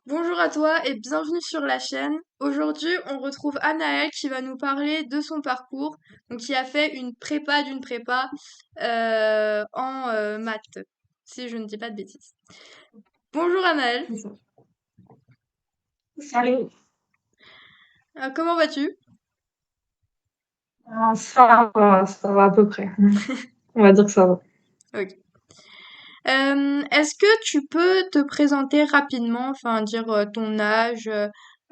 Bonjour à toi et bienvenue sur la chaîne. Aujourd'hui, on retrouve Anaël qui va nous parler de son parcours, donc qui a fait une prépa d'une prépa en maths, si je ne dis pas de bêtises. Bonjour Anaël. C'est ça. Salut. Comment vas-tu? Ça va à peu près. On va dire que ça va. Ok. Est-ce que tu peux te présenter rapidement, enfin dire ton âge,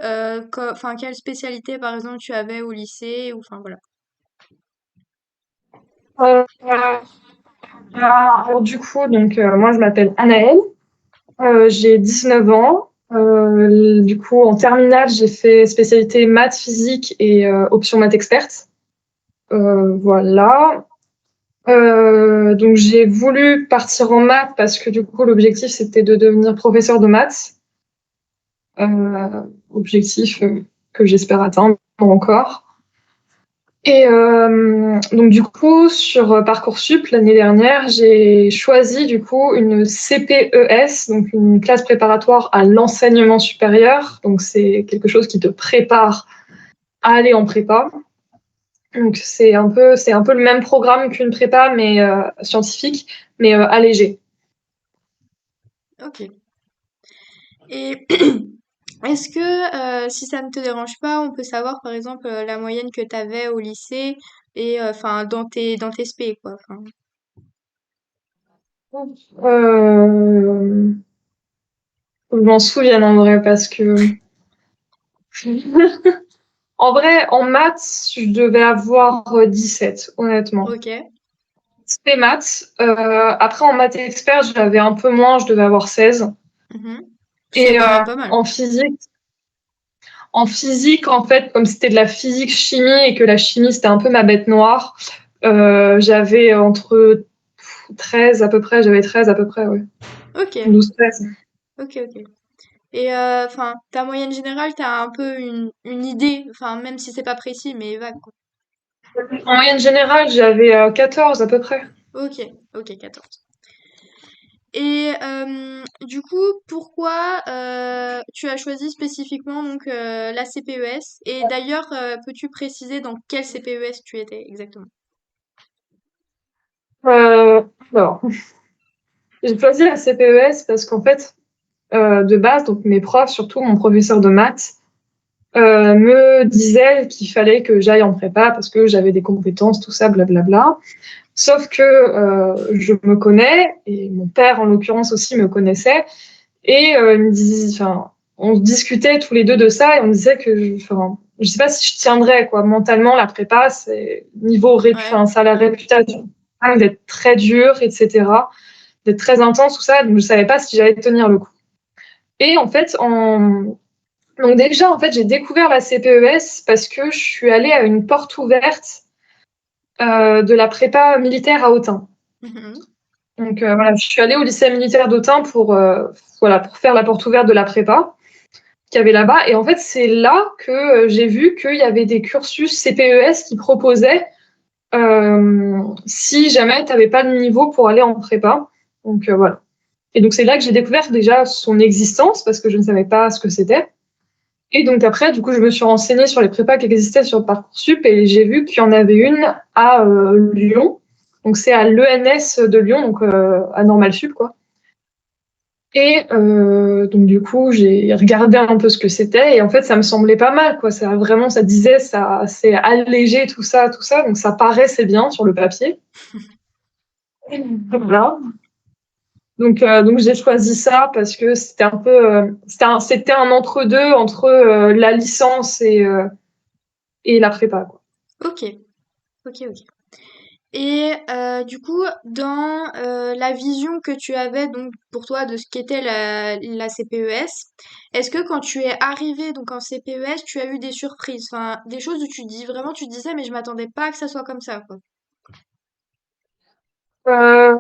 enfin quelle spécialité par exemple tu avais au lycée, ou enfin voilà. Alors du coup, moi je m'appelle Anaëlle, j'ai 19 ans. Du coup, en terminale, j'ai fait spécialité maths, physique et option maths experte. Voilà. Donc j'ai voulu partir en maths parce que du coup l'objectif c'était de devenir professeur de maths. Objectif que j'espère atteindre encore. Et donc du coup, sur Parcoursup, l'année dernière, j'ai choisi du coup une CPES, donc une classe préparatoire à l'enseignement supérieur. Donc c'est quelque chose qui te prépare à aller en prépa. Donc c'est un peu le même programme qu'une prépa, mais scientifique, mais allégé. Ok. Et est-ce que, si ça ne te dérange pas, on peut savoir par exemple la moyenne que tu avais au lycée et enfin dans tes spé quoi. Enfin, Euh, je m'en souviens en vrai parce que en vrai, en maths, je devais avoir 17, honnêtement. ok. C'était maths. Après, en maths expert, j'avais un peu moins, je devais avoir 16. Mhm. C'est Et quand même pas mal. en physique, en fait, comme c'était de la physique-chimie et que la chimie, c'était un peu ma bête noire, j'avais entre 13 à peu près, j'avais 13 à peu près, ouais. Ok, 12-13. ok. Et enfin, ta moyenne générale, t'as un peu une idée, enfin même si c'est pas précis, mais vague quoi. En moyenne générale, j'avais 14 à peu près. Ok, ok, 14. Et du coup, pourquoi tu as choisi spécifiquement donc la CPES? Et d'ailleurs, peux-tu préciser dans quelle CPES tu étais exactement? Euh, alors, j'ai choisi la CPES parce qu'en fait, de base, donc mes profs, surtout mon professeur de maths, me disait qu'il fallait que j'aille en prépa parce que j'avais des compétences, tout ça, blablabla. Sauf que je me connais, et mon père en l'occurrence aussi me connaissait, et il me disait, enfin, on discutait tous les deux de ça, et on me disait que, enfin, je sais pas si je tiendrais, quoi. Mentalement, la prépa, c'est niveau Ouais. enfin, ça a la réputation d'être très dur, etc., d'être très intense, tout ça, donc je savais pas si j'allais tenir le coup. Et en fait, donc déjà, en fait, j'ai découvert la CPES parce que je suis allée à une porte ouverte de la prépa militaire à Autun. Mhm. Donc voilà, je suis allée au lycée militaire d'Autun pour, voilà, pour faire la porte ouverte de la prépa qu'il y avait là-bas. Et en fait, c'est là que j'ai vu qu'il y avait des cursus CPES qui proposaient si jamais tu n'avais pas le niveau pour aller en prépa. Donc voilà. Et donc c'est là que j'ai découvert déjà son existence parce que je ne savais pas ce que c'était. Et donc après, du coup, je me suis renseignée sur les prépas qui existaient sur Parcoursup et j'ai vu qu'il y en avait une à Lyon. Donc c'est à l'ENS de Lyon, donc à Normal Sup, quoi. Et donc du coup, j'ai regardé un peu ce que c'était et en fait, ça me semblait pas mal, quoi. Ça vraiment, ça disait, ça, c'est allégé tout ça, donc ça paraissait bien sur le papier. Voilà. Donc j'ai choisi ça parce que c'était un peu, c'était un entre-deux entre la licence et la prépa, quoi. Ok, ok. Et du coup, dans la vision que tu avais donc pour toi de ce qu'était la CPES, est-ce que quand tu es arrivé donc en CPES, tu as eu des surprises, enfin des choses où tu dis vraiment tu te disais mais je m'attendais pas que ça soit comme ça quoi. Euh,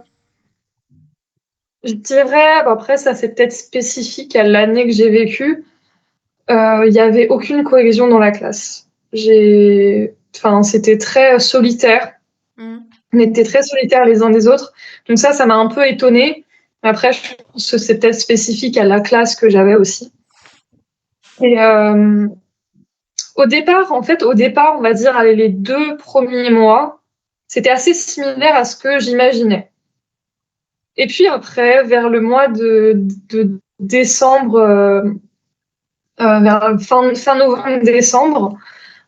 je dirais, bon, après ça c'est peut-être spécifique à l'année que j'ai vécue. Il y avait aucune cohésion dans la classe. Enfin, c'était très solitaire. Hmm. On était très solitaires les uns des autres. Donc ça m'a un peu étonnée. Après, je pense que c'est peut-être spécifique à la classe que j'avais aussi. Et au départ, on va dire, allez, les 2 premiers mois, c'était assez similaire à ce que j'imaginais. Et puis après, vers le mois de décembre, vers fin novembre-décembre,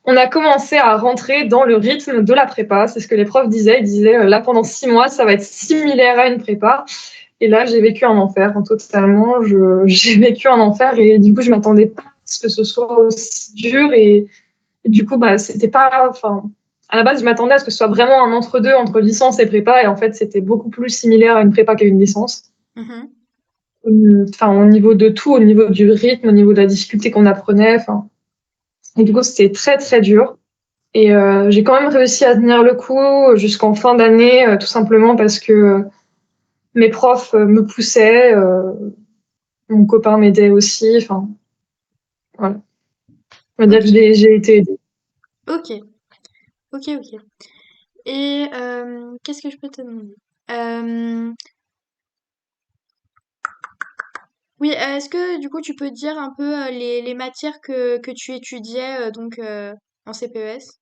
on a commencé à rentrer dans le rythme de la prépa. C'est ce que les profs disaient. Ils disaient, là, pendant 6 mois, ça va être similaire à une prépa. Et là, j'ai vécu un enfer, hein, totalement. J'ai vécu un enfer et du coup, je m'attendais pas à ce que ce soit aussi dur. Et du coup, bah, c'était pas, enfin, à la base, je m'attendais à ce que ce soit vraiment un entre-deux entre licence et prépa. Et en fait, c'était beaucoup plus similaire à une prépa qu'à une licence. Mhm. Enfin, au niveau de tout, au niveau du rythme, au niveau de la difficulté qu'on apprenait. Enfin, et du coup, c'était très, très dur. Et j'ai quand même réussi à tenir le coup jusqu'en fin d'année, tout simplement parce que mes profs me poussaient, mon copain m'aidait aussi. Enfin, voilà. On va dire que Ok, j'ai été aidée. ok, ok. Et qu'est-ce que je peux te demander? Euh, oui, est-ce que du coup tu peux dire un peu les matières que tu étudiais en CPES?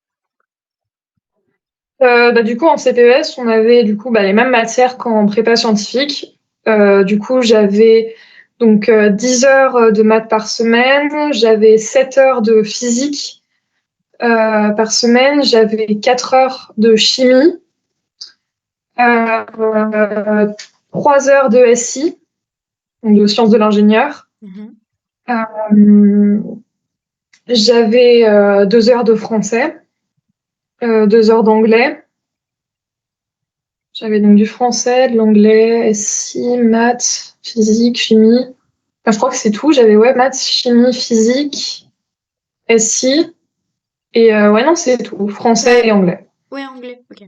Bah, du coup, en CPES, on avait du coup bah, les mêmes matières qu'en prépa scientifique. Du coup, j'avais donc 10 heures de maths par semaine, j'avais 7 heures de physique par semaine, j'avais 4 heures de chimie, euh, 3 heures de SI, donc de sciences de l'ingénieur. Mhm. Euh, J'avais 2 heures de français, 2 heures d'anglais. J'avais donc du français, de l'anglais, SI, maths, physique, chimie. Enfin, je crois que c'est tout. J'avais ouais, maths, chimie, physique, SI. Et ouais, non, c'est tout. Français Bah, et anglais. ouais, anglais, ok.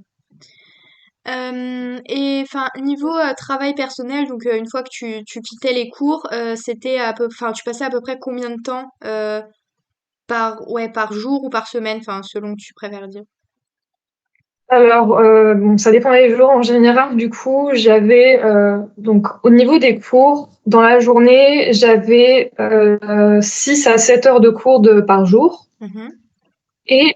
Et enfin, niveau travail personnel, une fois que tu quittais les cours, c'était enfin, tu passais à peu près combien de temps par jour ou par semaine, enfin, selon que tu préfères dire. Alors, bon, ça dépend des jours. En général, du coup, j'avais donc au niveau des cours, dans la journée, j'avais 6 à 7 heures de cours par jour. Mhm. Et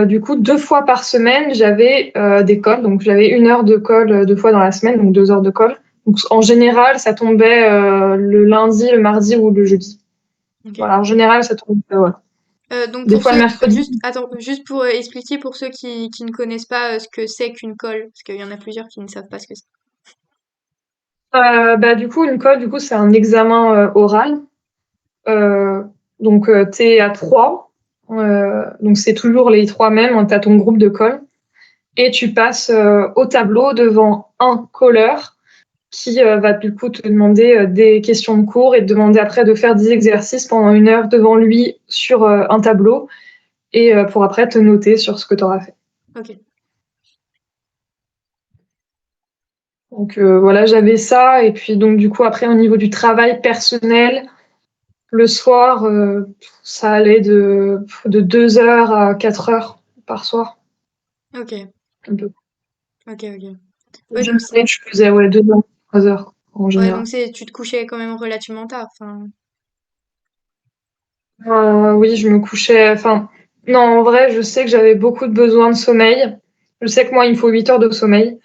du coup, 2 fois par semaine, j'avais des calls. Donc, j'avais 1 heure de call 2 fois dans la semaine, donc 2 heures de call. Donc, en général, ça tombait le lundi, le mardi ou le jeudi. Ok. Voilà, en général, ça tombait, voilà. Donc Des pour fois le ceux, mercredi. juste pour expliquer pour ceux qui ne connaissent pas ce que c'est qu'une colle, parce qu'il y en a plusieurs qui ne savent pas ce que c'est. Bah, du coup, une colle, du coup, c'est un examen oral. Euh, donc, t'es à 3. Donc, c'est toujours les 3 mêmes. T'as ton groupe de colle. Et tu passes au tableau devant un colleur qui va du coup te demander des questions de cours et te demander après de faire des exercices pendant 1 heure devant lui sur un tableau et pour après te noter sur ce que tu auras fait. Ok. Donc voilà, j'avais ça et puis donc du coup après au niveau du travail personnel, le soir, ça allait de 2 heures à 4 heures par soir. Ok. Un peu. Ok. La Ouais, journée, je faisais ouais, 2 heures, 3 heures en ouais, général. tu te couchais quand même relativement tard. Enfin, Oui, je me couchais. Enfin, non, en vrai, je sais que j'avais beaucoup de besoins de sommeil. Je sais que moi, il me faut 8 heures de sommeil.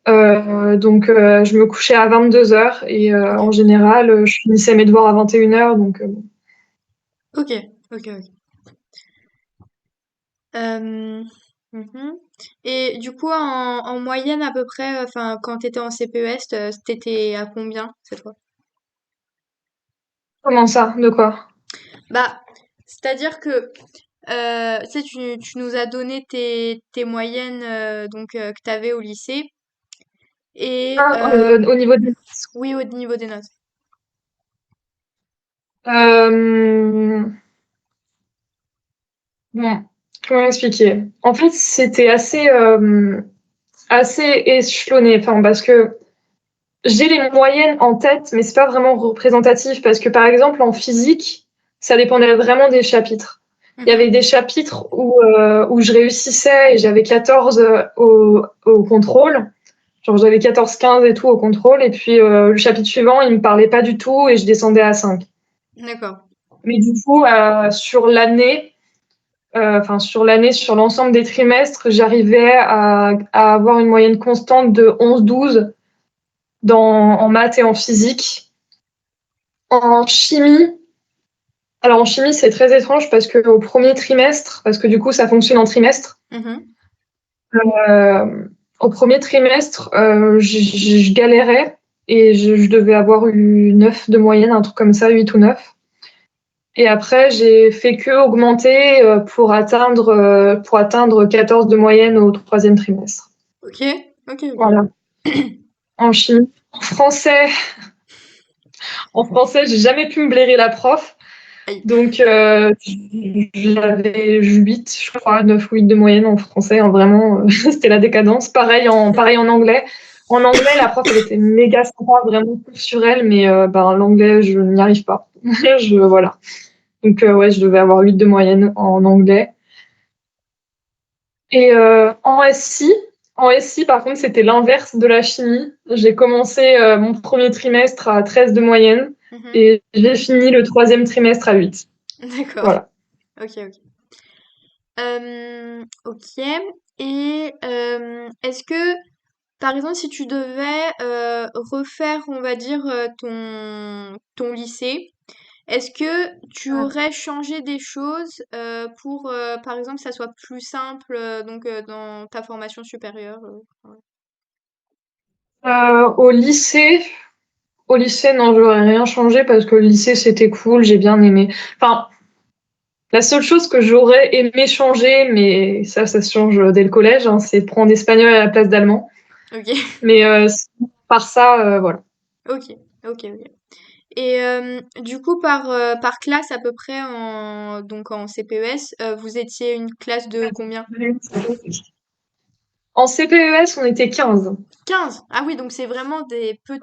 Donc, je me couchais à 22 heures et en ok. général, je finissais mes devoirs à 21 heures. Donc, bon. Ok. Ok. Euh, mhm. Et du coup, en moyenne à peu près, enfin, quand t'étais en CPES, t'étais à combien cette fois? Comment ça? De quoi? Bah, c'est-à-dire que tu sais, tu nous as donné tes moyennes que tu avais au lycée. Et Ah, au niveau des... oui, au niveau des notes. Euh, bon, comment expliquer? En fait, c'était assez échelonné. Enfin, parce que j'ai les moyennes en tête, mais c'est pas vraiment représentatif parce que par exemple en physique, ça dépendait vraiment des chapitres. Il y avait Mhm. des chapitres où je réussissais et j'avais 14 au contrôle. Genre j'avais 14-15 et tout au contrôle. Et puis le chapitre suivant, il me parlait pas du tout et je descendais à 5. D'accord. Mais du coup, sur l'ensemble des trimestres, j'arrivais à avoir une moyenne constante de 11-12 en maths et en physique. En chimie, alors en chimie, c'est très étrange parce que au premier trimestre, parce que du coup, ça fonctionne en trimestre, Mhm. euh, au premier trimestre, je galérais et je devais avoir eu 9 de moyenne, un truc comme ça, 8 ou 9. Et après, j'ai fait que augmenter pour atteindre 14 de moyenne au troisième trimestre. Ok, ok, ok. Voilà, en chimie. En français, j'ai jamais pu me blairer la prof. Aïe. Donc, j'avais 8, je crois, 9 ou 8 de moyenne en français. Hein, vraiment, c'était la décadence. Pareil en anglais. En anglais, la prof, elle était méga sympa, vraiment cool sur elle, mais l'anglais, je n'y arrive pas. Voilà. Donc, ouais, je devais avoir 8 de moyenne en anglais. Et en SI, par contre, c'était l'inverse de la chimie. J'ai commencé mon premier trimestre à 13 de moyenne Mhm. et j'ai fini le troisième trimestre à 8. D'accord. Voilà. Ok, ok. Ok. Et est-ce que, par exemple, si tu devais refaire, on va dire, ton lycée, est-ce que tu aurais changé des choses pour, par exemple, que ça soit plus simple donc dans ta formation supérieure ouais. Euh, au lycée, au lycée, non, j'aurais rien changé parce que le lycée, c'était cool, j'ai bien aimé. Enfin, la seule chose que j'aurais aimé changer, mais ça se change dès le collège, hein, c'est prendre espagnol à la place d'allemand. Ok, Mais par ça, voilà. ok, ok, ok. Et du coup, par classe à peu près, donc en CPES, vous étiez une classe de combien? En CPES, on était 15. 15. Ah oui, donc c'est vraiment des Ouais,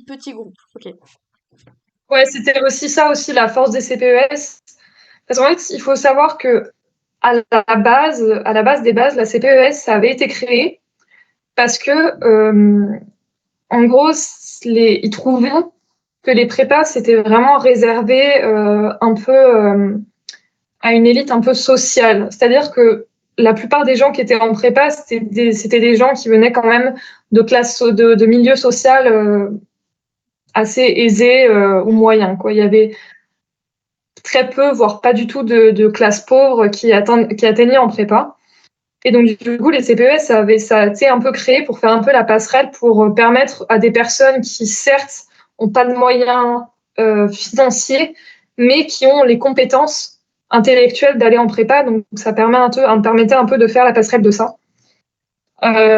petits groupes. Ok. ouais, c'était aussi ça aussi la force des CPES. Parce qu'en fait, il faut savoir que à la base des bases, la CPES, ça avait été créé parce que, en gros, ils trouvaient que les prépas, c'était vraiment réservé un peu à une élite un peu sociale. C'est-à-dire que la plupart des gens qui étaient en prépa, c'était des gens qui venaient quand même de milieux social assez aisés ou Mhm. moyens, quoi. Il y avait très peu, voire pas du tout de classes pauvres qui atteignaient en prépa. Et donc, du coup, les CPES, ça a été un peu créé pour faire un peu la passerelle pour permettre à des personnes qui, certes, n'ont pas de moyens financiers, mais qui ont les compétences intellectuelles d'aller en prépa. Donc, ça permettait un peu de faire la passerelle de ça.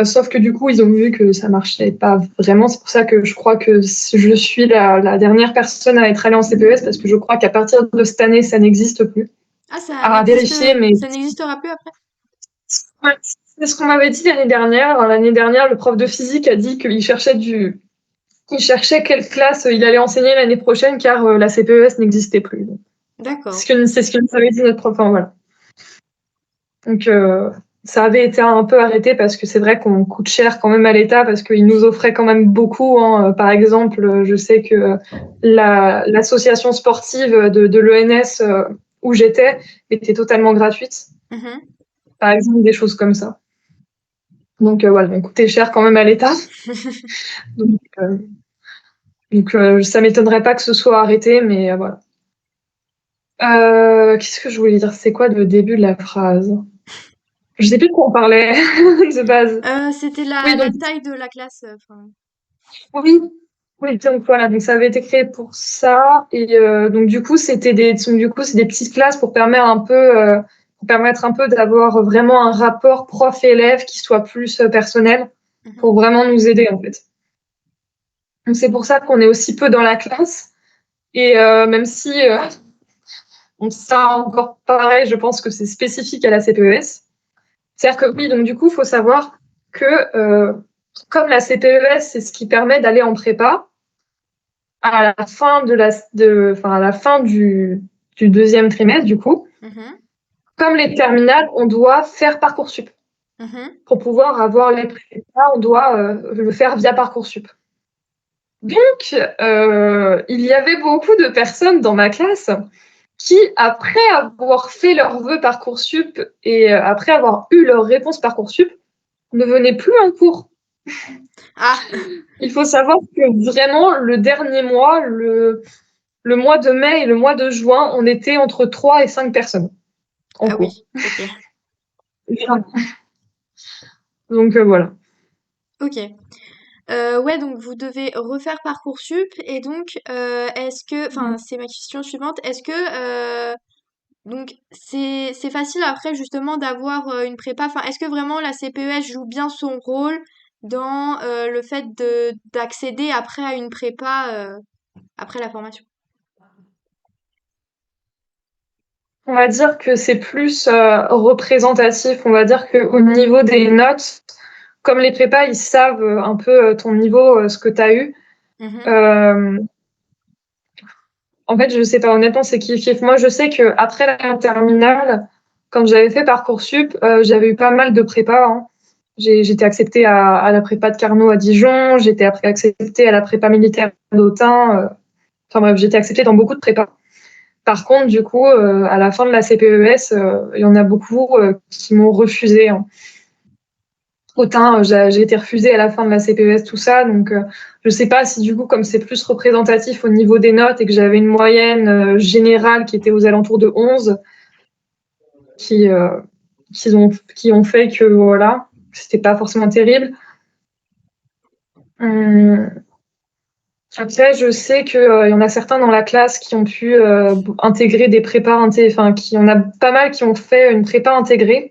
Sauf que du coup, ils ont vu que ça marchait pas vraiment. C'est pour ça que je crois que je suis la dernière personne à être allée en CPES parce que je crois qu'à partir de cette année, ça n'existe plus. Ah, À vérifier, mais ça n'existera plus après? ouais, c'est ce qu'on m'avait dit l'année dernière. L'année dernière, le prof de physique a dit qu'il cherchait quelle classe il allait enseigner l'année prochaine car la CPES n'existait plus. D'accord. C'est ce que nous avait dit notre prof. Enfin, voilà. Donc, ça avait été un peu arrêté parce que c'est vrai qu'on coûte cher quand même à l'État parce qu'il nous offrait quand même beaucoup. Hein. Par exemple, je sais que l'association sportive de l'ENS où j'étais était totalement gratuite. Mhm. Par exemple, des choses comme ça. Donc, voilà, on coûtait cher quand même à l'État. Donc, ça m'étonnerait pas que ce soit arrêté, mais voilà. Qu'est-ce que je voulais dire? C'est quoi le début de la phrase? Je sais plus de quoi on parlait de base. C'était Oui, la donc taille de la classe. Enfin. oui, oui, donc voilà, donc ça avait été créé pour ça et donc c'est des petites classes pour permettre un peu d'avoir vraiment un rapport prof-élève qui soit plus personnel pour Mhm. vraiment nous aider en fait. Donc c'est pour ça qu'on est aussi peu dans la classe et même si donc ça encore pareil, je pense que c'est spécifique à la CPES. C'est-à-dire que oui, donc du coup, il faut savoir que comme la CPES, c'est ce qui permet d'aller en prépa, à la fin à la fin du deuxième trimestre, du coup, Mhm. comme les terminales, on doit faire Parcoursup. Mhm. Pour pouvoir avoir les prépas, on doit le faire via Parcoursup. Donc, il y avait beaucoup de personnes dans ma classe qui, après avoir fait leurs vœux Parcoursup et après avoir eu leur réponse Parcoursup, ne venaient plus en cours. Ah, Il faut savoir que vraiment, le dernier mois, le mois de mai et le mois de juin, on était entre 3 et 5 personnes en ah cours. oui, ok. Donc voilà. Ok. Ouais, donc vous devez refaire Parcoursup et donc est-ce que, enfin, c'est ma question suivante, est-ce que donc c'est facile après justement d'avoir une prépa, enfin, est-ce que vraiment la CPES joue bien son rôle dans le fait de d'accéder après à une prépa après la formation? On va dire que c'est plus représentatif. On va dire qu'au niveau des notes, comme les prépas, ils savent un peu ton niveau, ce que tu as eu. Mhm, Euh, En fait, je sais pas, honnêtement, c'est kiff-kiff. Moi, je sais que après la terminale, quand j'avais fait Parcoursup, j'avais eu pas mal de prépa, hein. J'étais acceptée à la prépa de Carnot à Dijon, j'étais après acceptée à la prépa militaire d'Autun. Enfin bref, j'étais acceptée dans beaucoup de prépas. Par contre, du coup, à la fin de la CPES, il y en a beaucoup qui m'ont refusé, hein. Autant j'ai été refusée à la fin de la CPES, tout ça. Donc, je sais pas si du coup, comme c'est plus représentatif au niveau des notes et que j'avais une moyenne générale qui était aux alentours de 11, qui, euh, qui ont fait que voilà, c'était pas forcément terrible. Hum, Après, je sais qu'il y en a certains dans la classe qui ont pu intégrer des prépas, enfin, qui en a pas mal qui ont fait une prépa intégrée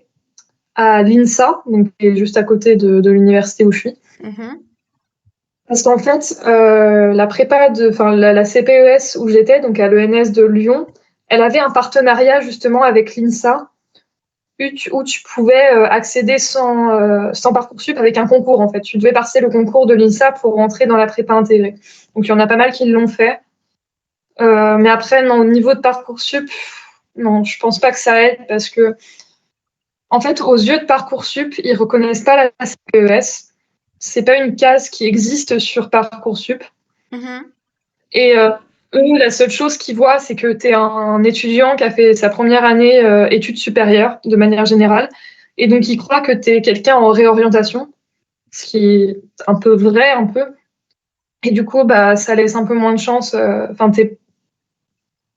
à l'INSA, donc qui est juste à côté de l'université où je suis. mhm, Parce qu'en fait, la prépa enfin la CPES où j'étais, donc à l'ENS de Lyon, elle avait un partenariat justement avec l'INSA où tu pouvais accéder sans Parcoursup avec un concours en fait. Tu devais passer le concours de l'INSA pour rentrer dans la prépa intégrée. Donc il y en a pas mal qui l'ont fait. Mais après, non, au niveau de Parcoursup, non, je pense pas que ça aide parce que en fait, aux yeux de Parcoursup, ils reconnaissent pas la CPES. C'est pas une case qui existe sur Parcoursup. mhm. Et eux, la seule chose qu'ils voient, c'est que tu es un étudiant qui a fait sa première année études supérieures de manière générale. Et donc, ils croient que tu es quelqu'un en réorientation, ce qui est un peu vrai, un peu. Et du coup, bah, ça laisse un peu moins de chance. Enfin,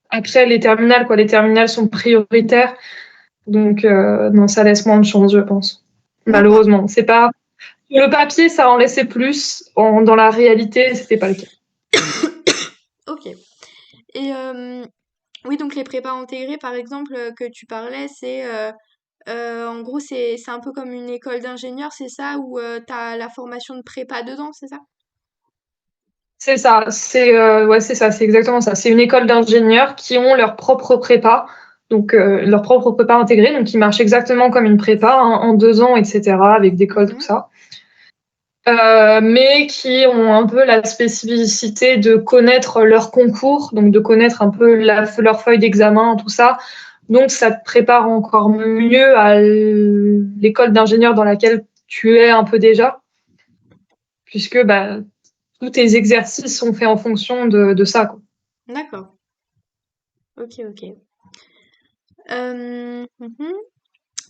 après les terminales, quoi. Les terminales sont prioritaires. Donc, non, ça laisse moins de chance, je pense. D'accord. Malheureusement. C'est pas. Le papier, ça en laissait plus. Dans la réalité, c'était pas le cas. Ok. Et oui, donc les prépas intégrées, par exemple, que tu parlais, c'est en gros, c'est un peu comme une école d'ingénieur, c'est ça, où t'as la formation de prépa dedans, c'est ça? C'est ça, ouais, c'est ça, c'est exactement ça. C'est une école d'ingénieurs qui ont leur propre prépa, donc leur propre prépa intégrée, donc qui marche exactement comme une prépa, hein, en 2 ans, etc., avec des cols, tout Mhm. ça. Mais qui ont un peu la spécificité de connaître leur concours, donc de connaître un peu leur feuille d'examen, tout ça. Donc ça te prépare encore mieux à l'école d'ingénieur dans laquelle tu es un peu déjà, puisque bah, tous tes exercices sont faits en fonction de ça, quoi. D'accord. Ok, ok. Mhm.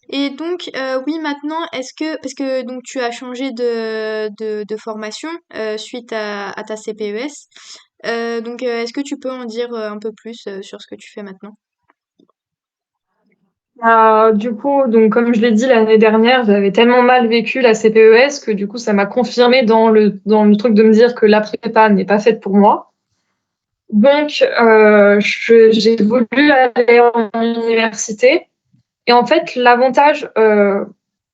Et donc, oui, maintenant, est-ce que, parce que donc tu as changé de formation suite à ta CPES, donc est-ce que tu peux en dire un peu plus sur ce que tu fais maintenant? Du coup, donc comme je l'ai dit l'année dernière, j'avais tellement mal vécu la CPES que du coup, ça m'a confirmé dans le truc de me dire que la prépa n'est pas faite pour moi. Donc, j'ai voulu aller en université. Et en fait, l'avantage, on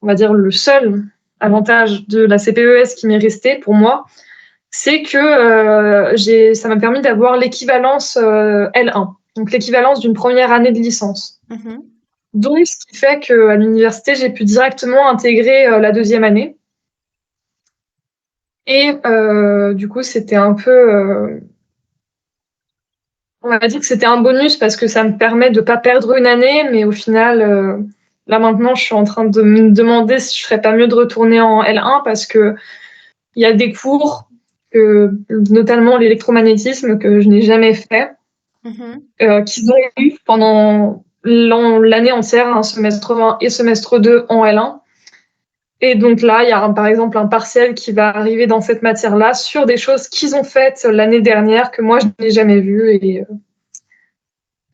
va dire le seul avantage de la CPES qui m'est resté pour moi, c'est que ça m'a permis d'avoir l'équivalence L1, donc l'équivalence d'une première année de licence. Mhm. Donc, ce qui fait qu'à l'université, j'ai pu directement intégrer la deuxième année. Et du coup, c'était un peu, on va dire que c'était un bonus parce que ça me permet de pas perdre une année, mais au final, là maintenant, je suis en train de me demander si je ferais pas mieux de retourner en L1 parce que il y a des cours, notamment l'électromagnétisme, que je n'ai jamais fait. Mhm. qu'ils ont eu pendant l'année entière, un semestre 1 et semestre 2 en L1. Et donc là, il y a par exemple un partiel qui va arriver dans cette matière-là sur des choses qu'ils ont faites l'année dernière que moi je n'ai jamais vues.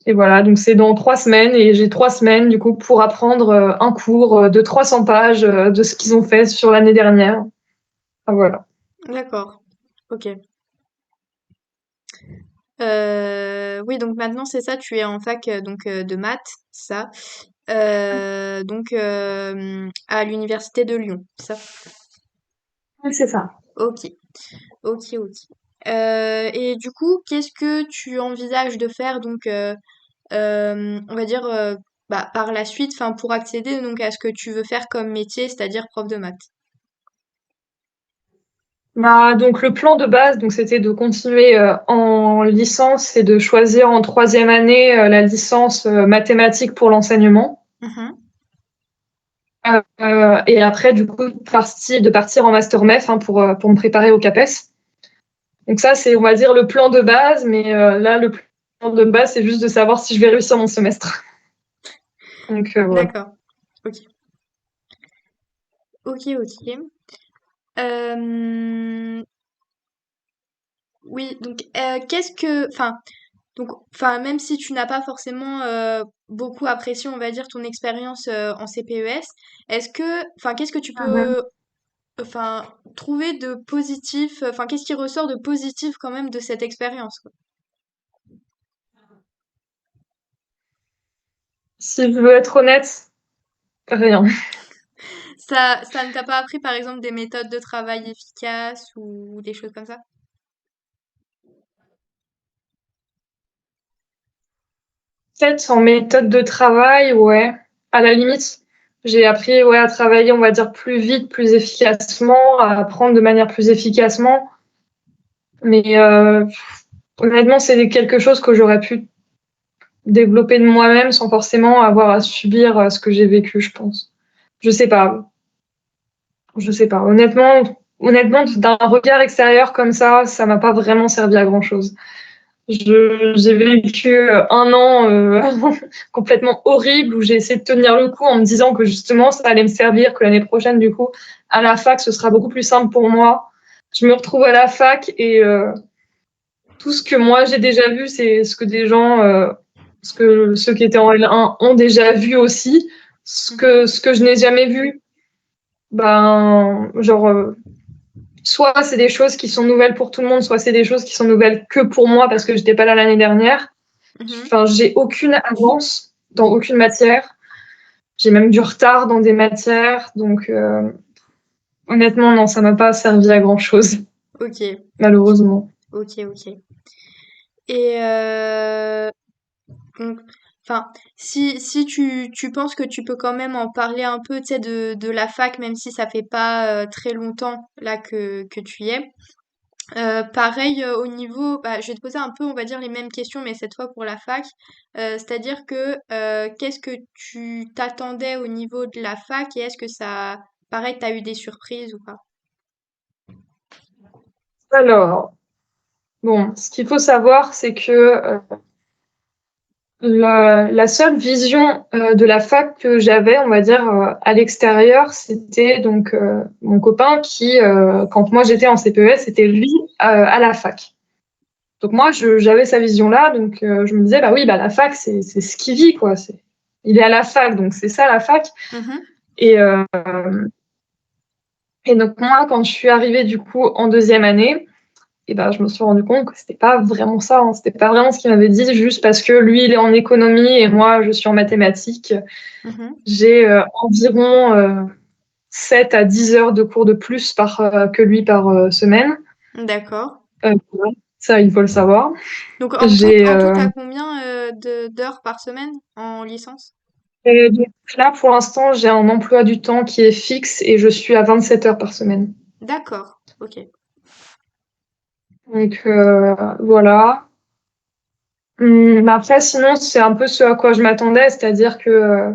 Et voilà, donc c'est dans 3 semaines et j'ai 3 semaines du coup pour apprendre un cours de 300 pages de ce qu'ils ont fait sur l'année dernière. Ah, voilà. D'accord. Ok. Oui, donc maintenant c'est ça, tu es en fac donc de maths, ça. Donc à l'université de Lyon, ça. Oui, c'est ça. Ok, ok, ok. Et du coup, qu'est-ce que tu envisages de faire donc on va dire bah, par la suite, enfin pour accéder donc à ce que tu veux faire comme métier, c'est-à-dire prof de maths. Bah, donc le plan de base, donc c'était de continuer en licence et de choisir en 3e année la licence mathématiques pour l'enseignement. Mhm. Et après, du coup, de partir en master MEF pour me préparer au CAPES. Donc ça, c'est, on va dire, le plan de base, mais là, le plan de base, c'est juste de savoir si je vais réussir mon semestre. Donc voilà. D'accord. Ok. Ok, ok. Euh, oui, donc qu'est-ce que, enfin, même si tu n'as pas forcément beaucoup apprécié, on va dire, ton expérience en CPES, qu'est-ce que tu Mhm. peux, enfin, trouver de positif, enfin, qu'est-ce qui ressort de positif quand même de cette expérience, quoi? Si je veux être honnête, rien. Ça ne t'a pas appris, par exemple, des méthodes de travail efficaces ou des choses comme ça? Peut-être en méthode de travail, ouais. À la limite, j'ai appris, ouais, à travailler, on va dire, plus vite, plus efficacement, à apprendre de manière plus efficacement. Mais honnêtement, c'est quelque chose que j'aurais pu développer de moi-même sans forcément avoir à subir ce que j'ai vécu, je pense. Je sais pas. Je sais pas. Honnêtement, d'un regard extérieur comme ça m'a pas vraiment servi à grand-chose. J'ai vécu 1 an complètement horrible où j'ai essayé de tenir le coup en me disant que justement ça allait me servir, que l'année prochaine, du coup, à la fac, ce sera beaucoup plus simple pour moi. Je me retrouve à la fac et tout ce que moi j'ai déjà vu, c'est ce que des gens, ce que ceux qui étaient en L1 ont déjà vu aussi. Mhm. Ce que je n'ai jamais vu, ben, genre, soit c'est des choses qui sont nouvelles pour tout le monde, soit c'est des choses qui sont nouvelles que pour moi parce que j'étais pas là l'année dernière. Mhm. Enfin, j'ai aucune avance dans aucune matière. J'ai même du retard dans des matières. Donc, honnêtement, non, ça m'a pas servi à grand-chose, Ok, malheureusement. ok, ok. Et donc, enfin, si tu penses que tu peux quand même en parler un peu, tu sais, de la fac, même si ça fait pas très longtemps là que tu y es. Pareil au niveau, bah, je vais te poser un peu, on va dire, les mêmes questions, mais cette fois pour la fac. C'est-à-dire que qu'est-ce que tu t'attendais au niveau de la fac et est-ce que ça, pareil, t'as eu des surprises ou pas? Alors, bon, ce qu'il faut savoir, c'est que la seule vision de la fac que j'avais, on va dire, à l'extérieur, c'était donc mon copain qui, quand moi j'étais en CPES, c'était lui à la fac. Donc moi, j'avais sa vision-là, donc je me disais, bah oui, bah la fac, c'est ce qu'il vit, quoi. Il est à la fac, donc c'est ça la fac. Mhm. Et, euh, et donc moi, quand je suis arrivée du coup en 2e année, et ben, je me suis rendu compte que c'était pas vraiment ça, hein. C'était pas vraiment ce qu'il m'avait dit, juste parce que lui, il est en économie et moi, je suis en mathématiques. Mhm. J'ai environ 7 à 10 heures de cours de plus que lui par semaine. D'accord. Ouais, ça, il faut le savoir. Donc J'ai en tout, t'as combien d'heures par semaine en licence? et donc là, pour l'instant, j'ai un emploi du temps qui est fixe et je suis à 27 heures par semaine. D'accord, ok. Donc voilà. Mais après, sinon, c'est un peu ce à quoi je m'attendais, c'est-à-dire que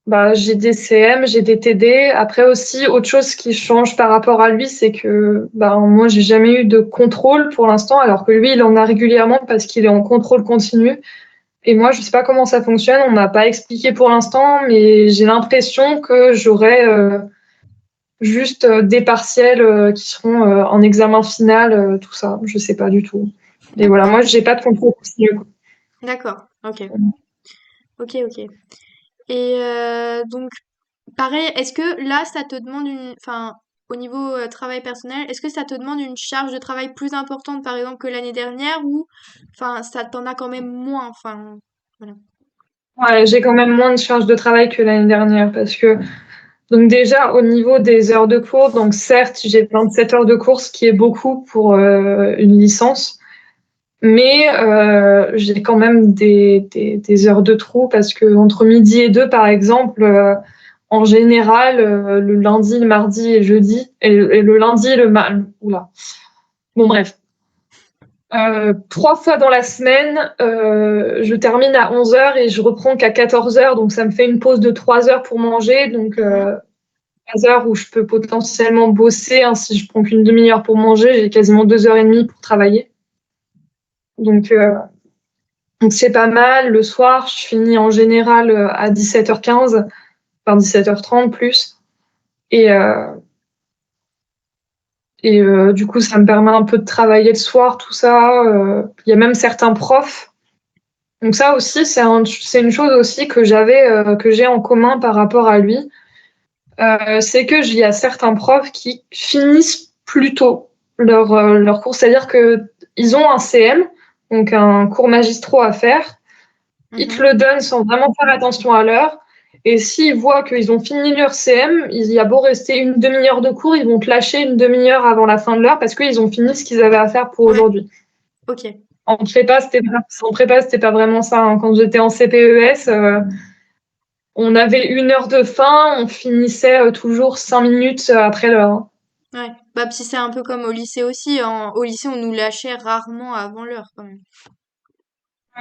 Bah, j'ai des CM, j'ai des TD. Après aussi, autre chose qui change par rapport à lui, c'est que bah, moi, j'ai jamais eu de contrôle pour l'instant, alors que lui, il en a régulièrement parce qu'il est en contrôle continu. Et moi, je sais pas comment ça fonctionne, on m'a pas expliqué pour l'instant, mais j'ai l'impression que j'aurai juste des partiels qui seront en examen final, tout ça. Je sais pas du tout. Et voilà, moi, j'ai pas de contrôle continu, quoi. D'accord, ok. Ok, ok. Et donc, pareil, est-ce que là, ça te demande une... Enfin, au niveau travail personnel, est-ce que ça te demande une charge de travail plus importante, par exemple, que l'année dernière, ou... Enfin, ça t'en a quand même moins, enfin... Voilà. Ouais, j'ai quand même moins de charge de travail que l'année dernière parce que donc déjà au niveau des heures de cours, donc certes j'ai 27 heures de cours, ce qui est beaucoup pour une licence, mais j'ai quand même des heures de trou parce que entre midi et deux par exemple, en général le lundi, le mardi et le jeudi et le lundi et le mal. Oula. Bon bref. 3 fois dans la semaine, je termine à 11 heures et je reprends qu'à 14 heures, donc ça me fait une pause de 3 heures pour manger, donc Mhm. 3 heures où je peux potentiellement bosser, hein, si je prends qu'une demi-heure pour manger, j'ai quasiment 2 heures et demie pour travailler. Donc, euh, donc c'est pas mal. Le soir, je finis en général à 17h15, enfin 17h30 plus. Et, du coup, ça me permet un peu de travailler le soir, tout ça. Il y a même certains profs. Donc ça aussi, c'est une chose aussi que j'ai en commun par rapport à lui. C'est que il y a certains profs qui finissent plus tôt leur cours. C'est-à-dire que ils ont un CM, donc un cours magistraux à faire. Ils te Mhm. le donnent sans vraiment faire attention à l'heure. Et s'ils voient qu'ils ont fini leur CM, il y a beau rester une demi-heure de cours, ils vont te lâcher une demi-heure avant la fin de l'heure parce qu'ils ont fini ce qu'ils avaient à faire pour Ouais, aujourd'hui. ok. En prépa, c'était pas vraiment ça, hein. Quand j'étais en CPES, on avait 1 heure de fin, on finissait toujours 5 minutes après l'heure, hein. Ouais. Bah, puis c'est un peu comme au lycée aussi. Au lycée, on nous lâchait rarement avant l'heure, quand même.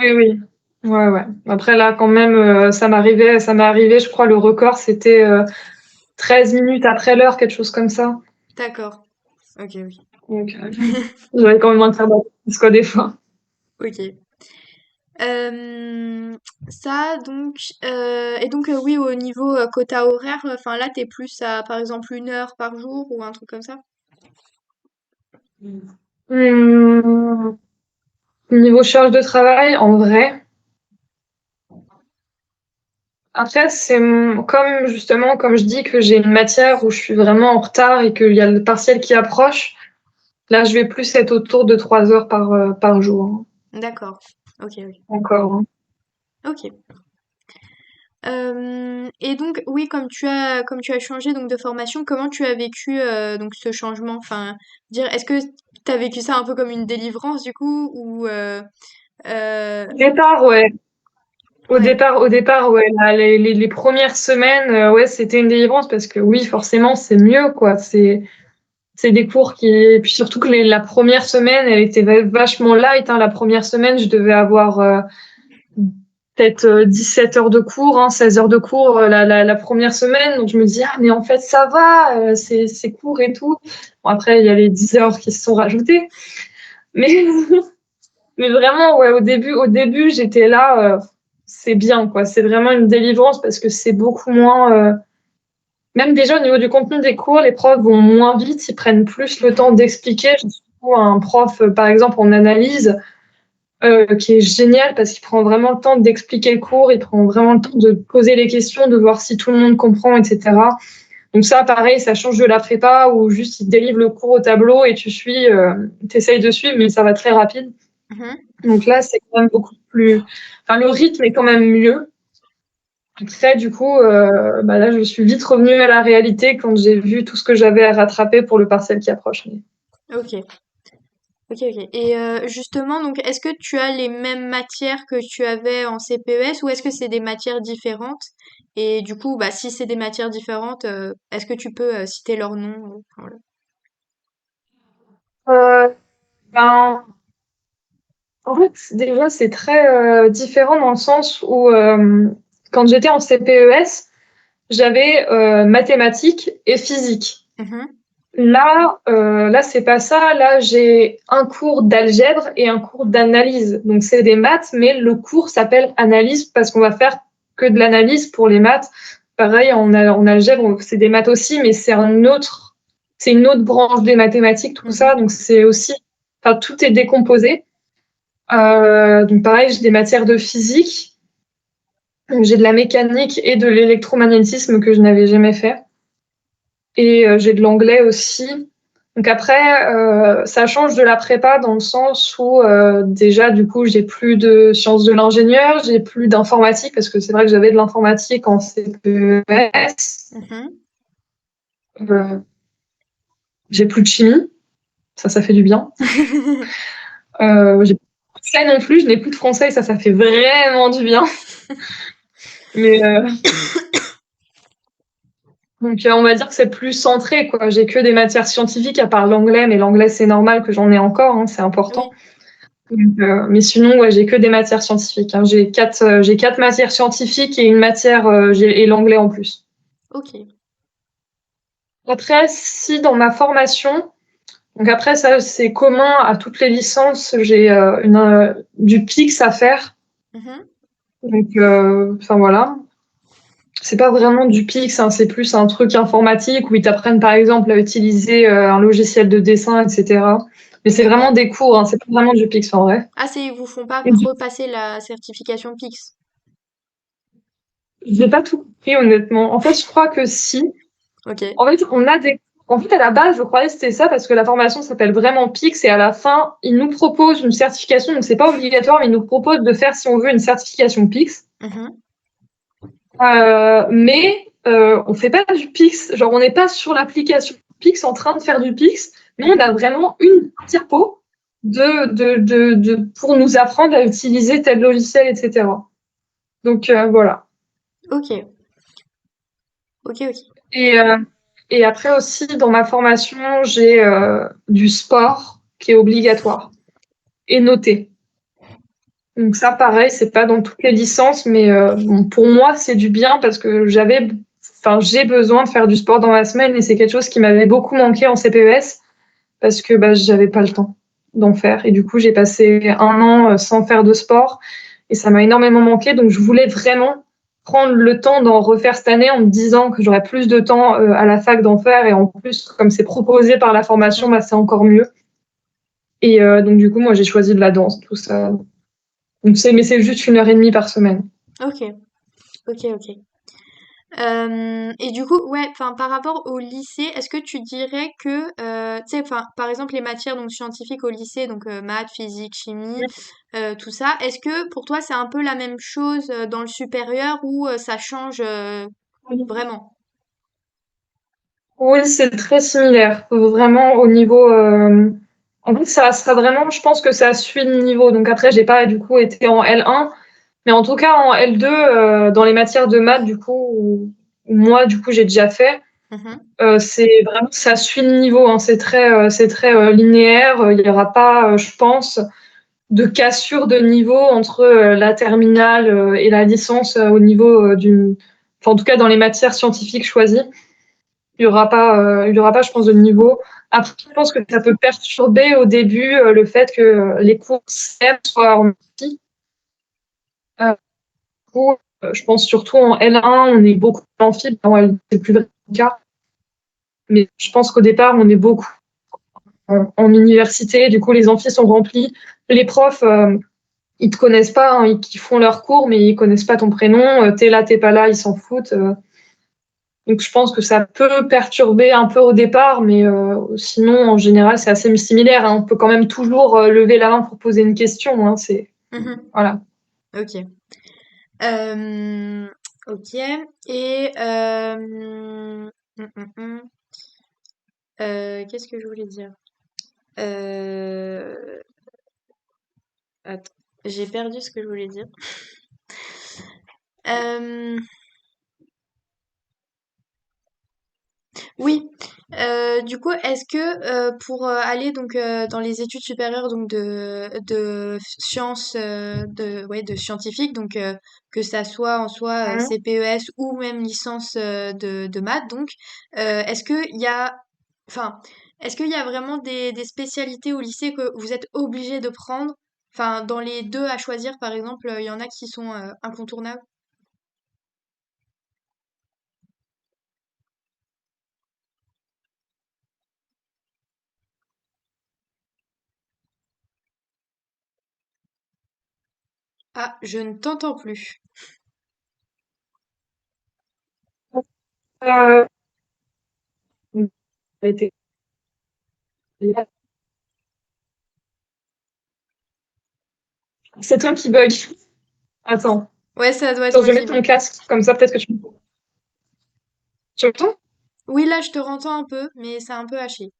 Oui, oui. Ouais, ouais. Après, là, quand même, ça m'est arrivé, je crois, le record, c'était 13 minutes après l'heure, quelque chose comme ça. D'accord. Ok, oui. Donc, j'avais quand même un quart d'heure, quoi, des fois. Ok. Euh, Ça, donc... et donc, oui, au niveau quota horaire, enfin là, t'es plus à, par exemple, 1 heure par jour ou un truc comme ça? Hum, Niveau charge de travail, en vrai, après, comme justement, comme je dis que j'ai une matière où je suis vraiment en retard et qu'il y a le partiel qui approche, là, je vais plus être autour de 3 heures par jour, hein, D'accord. Ok, oui. encore, hein. Ok. Et donc, oui, comme tu as changé donc de formation, comment tu as vécu donc ce changement? Enfin, dire, est-ce que tu as vécu ça un peu comme une délivrance du coup ou euh, Au départ, ouais. ouais, Au départ, ouais, là, les premières semaines, ouais, c'était une délivrance parce que oui, forcément, c'est mieux, quoi. C'est des cours qui, et puis surtout que la première semaine, elle était vachement light, hein. La première semaine, je devais avoir peut-être 17 heures de cours, hein, 16 heures de cours la première semaine. Donc je me dis, ah, mais en fait, ça va, c'est court et tout. Bon, après, il y a les 10 heures qui se sont rajoutées. Mais, mais vraiment, ouais, au début, j'étais là, c'est bien, quoi. C'est vraiment une délivrance parce que c'est beaucoup moins. Même déjà au niveau du contenu des cours, les profs vont moins vite, ils prennent plus le temps mhm, d'expliquer. J'ai surtout un prof, par exemple, en analyse, qui est génial parce qu'il prend vraiment le temps d'expliquer le cours, il prend vraiment le temps de poser les questions, de voir si tout le monde comprend, etc. Donc ça, pareil, ça change de la prépa où juste il délivre le cours au tableau et tu suis, t'essayes de suivre, mais ça va très rapide. mhm. Donc là, c'est quand même beaucoup plus. Enfin, le rythme est quand même mieux. Après, du coup, bah là, je suis vite revenue à la réalité quand j'ai vu tout ce que j'avais à rattraper pour le partiel qui approche. Ok, ok, ok. Et justement, donc, est-ce que tu as les mêmes matières que tu avais en CPES ou est-ce que c'est des matières différentes? Et du coup, bah, si c'est des matières différentes, est-ce que tu peux citer leur nom? Voilà. Euh, ben, en fait, déjà, c'est très différent dans le sens où quand j'étais en CPES, j'avais mathématiques et physique. Mhm. Là, c'est pas ça. Là, j'ai un cours d'algèbre et un cours d'analyse. Donc, c'est des maths, mais le cours s'appelle analyse parce qu'on va faire que de l'analyse pour les maths. Pareil, en algèbre, c'est des maths aussi, mais c'est une autre branche des mathématiques, tout ça. Mhm. Donc, c'est aussi, enfin, tout est décomposé. Donc, pareil, j'ai des matières de physique. Donc, j'ai de la mécanique et de l'électromagnétisme que je n'avais jamais fait. Et j'ai de l'anglais aussi. Donc après, ça change de la prépa dans le sens où déjà, du coup, j'ai plus de sciences de l'ingénieur, j'ai plus d'informatique, parce que c'est vrai que j'avais de l'informatique en CPES. Mhm. Euh, j'ai plus de chimie, ça fait du bien. J'ai plus de français non plus, je n'ai plus de français, et ça fait vraiment du bien. Mais donc on va dire que c'est plus centré, quoi. J'ai que des matières scientifiques à part l'anglais, mais l'anglais c'est normal que j'en ai encore, hein, c'est important. Oui, Donc, mais sinon, ouais, j'ai que des matières scientifiques, hein. J'ai quatre matières scientifiques et une matière et l'anglais en plus. ok. Après, si dans ma formation, donc après ça c'est commun à toutes les licences, j'ai du PIX à faire. Mhm. Donc, enfin voilà, c'est pas vraiment du PIX, hein, c'est plus un truc informatique où ils t'apprennent par exemple à utiliser un logiciel de dessin, etc. Mais c'est vraiment D'accord. des cours, hein, c'est pas vraiment du PIX en vrai. Ah, ils vous font pas Et repasser la certification PIX. j'ai pas tout compris honnêtement. En fait, je crois que si. Ok. En fait, En fait, à la base, je croyais que c'était ça parce que la formation s'appelle vraiment PIX et à la fin, ils nous proposent une certification. Donc, c'est pas obligatoire, mais ils nous proposent de faire, si on veut, une certification PIX. Mhm. On fait pas du PIX. Genre, on n'est pas sur l'application PIX en train de faire du PIX. Nous, on a Mhm. vraiment une diapo pour nous apprendre à utiliser tel logiciel, etc. Donc, voilà. Ok. Ok, ok. Et, euh, et après aussi, dans ma formation, j'ai du sport qui est obligatoire et noté. Donc ça, pareil, c'est pas dans toutes les licences, mais bon, pour moi, c'est du bien parce que j'ai besoin de faire du sport dans ma semaine et c'est quelque chose qui m'avait beaucoup manqué en CPES parce que bah, j'avais pas le temps d'en faire. Et du coup, j'ai passé un an sans faire de sport et ça m'a énormément manqué. Donc je voulais vraiment prendre le temps d'en refaire cette année en me disant que j'aurais plus de temps à la fac d'en faire et en plus, comme c'est proposé par la formation, Mhm. bah, c'est encore mieux. Et donc du coup, moi, j'ai choisi de la danse, tout ça. Mais c'est juste 1 heure et demie par semaine. Ok. Ok, ok. Et du coup, ouais, enfin, par rapport au lycée, est-ce que tu dirais que, tu sais, enfin, par exemple, les matières donc scientifiques au lycée, donc maths, physique, chimie, tout ça, est-ce que pour toi c'est un peu la même chose dans le supérieur ou ça change vraiment? Oui, c'est très similaire. Vraiment au niveau. En fait, ça sera vraiment. Je pense que ça suit le niveau. Donc après, j'ai pas du coup été en L1, mais en tout cas en L2, dans les matières de maths, du coup, où moi, du coup, j'ai déjà fait. Mhm. C'est vraiment ça suit le niveau, hein. C'est très linéaire. Il y aura pas, je pense, de cassure de niveau entre la terminale et la licence au niveau enfin, en tout cas, dans les matières scientifiques choisies. Il y aura pas, je pense, de niveau. Après, je pense que ça peut perturber au début le fait que les cours STEM soient en amphi. Euh, je pense surtout en L1, on est beaucoup en amphi. En L2, c'est plus vrai le cas. Mais je pense qu'au départ, on est beaucoup en université. Du coup, les amphis sont remplis. Les profs, ils te connaissent pas, hein, ils font leurs cours, mais ils connaissent pas ton prénom. T'es là, t'es pas là, ils s'en foutent. Donc je pense que ça peut perturber un peu au départ, mais sinon, en général, c'est assez similaire, hein. On peut quand même toujours lever la main pour poser une question, hein. Mhm. Voilà. Ok. Euh, ok. Et qu'est-ce que je voulais dire? Euh, Attends, j'ai perdu ce que je voulais dire. Euh, oui. Du coup, est-ce que pour aller donc dans les études supérieures donc de sciences de scientifiques donc que ça soit en soi Mhm. CPES ou même licence de maths donc est-ce que il y a enfin est-ce qu'il y a vraiment des spécialités au lycée que vous êtes obligé de prendre? Enfin, dans les deux à choisir, par exemple, il y en a qui sont incontournables. Ah, je ne t'entends plus. Euh, c'est toi qui bug. Attends. Ouais, ça doit être Attends, je moi vais qui mettre mon bug. casque, comme ça peut-être que tu m'entends? Oui, là, je te rentends un peu, mais c'est un peu haché.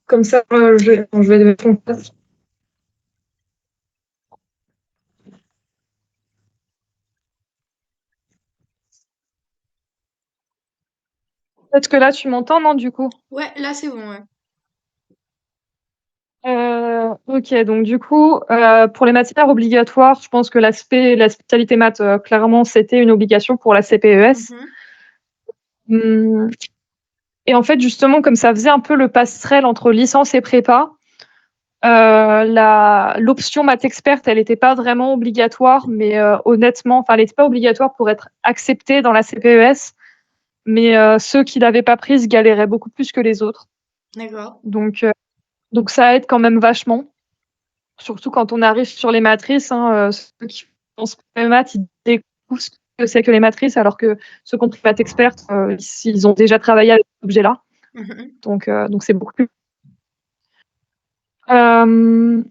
Comme ça, je vais mettre mon casque. Peut-être que là, tu m'entends, non, du coup? Ouais, là, c'est bon, ouais. Ok, donc du coup, pour les matières obligatoires, je pense que la spécialité maths, clairement, c'était une obligation pour la CPES. Mhm. Hum, Et en fait, justement, comme ça faisait un peu le passerelle entre licence et prépa, l'option maths experte, elle n'était pas vraiment obligatoire, mais honnêtement, enfin, elle n'était pas obligatoire pour être acceptée dans la CPES, mais ceux qui l'avaient pas prise galéraient beaucoup plus que les autres. D'accord. Donc, euh, donc ça aide quand même vachement. Surtout quand on arrive sur les matrices, hein, ceux qui pensent que les maths, ils découvrent ce que c'est que les matrices, alors que ceux qui ont pris maths experte, ils ont déjà travaillé avec cet objet-là. Mhm. Donc c'est beaucoup plus. Euh,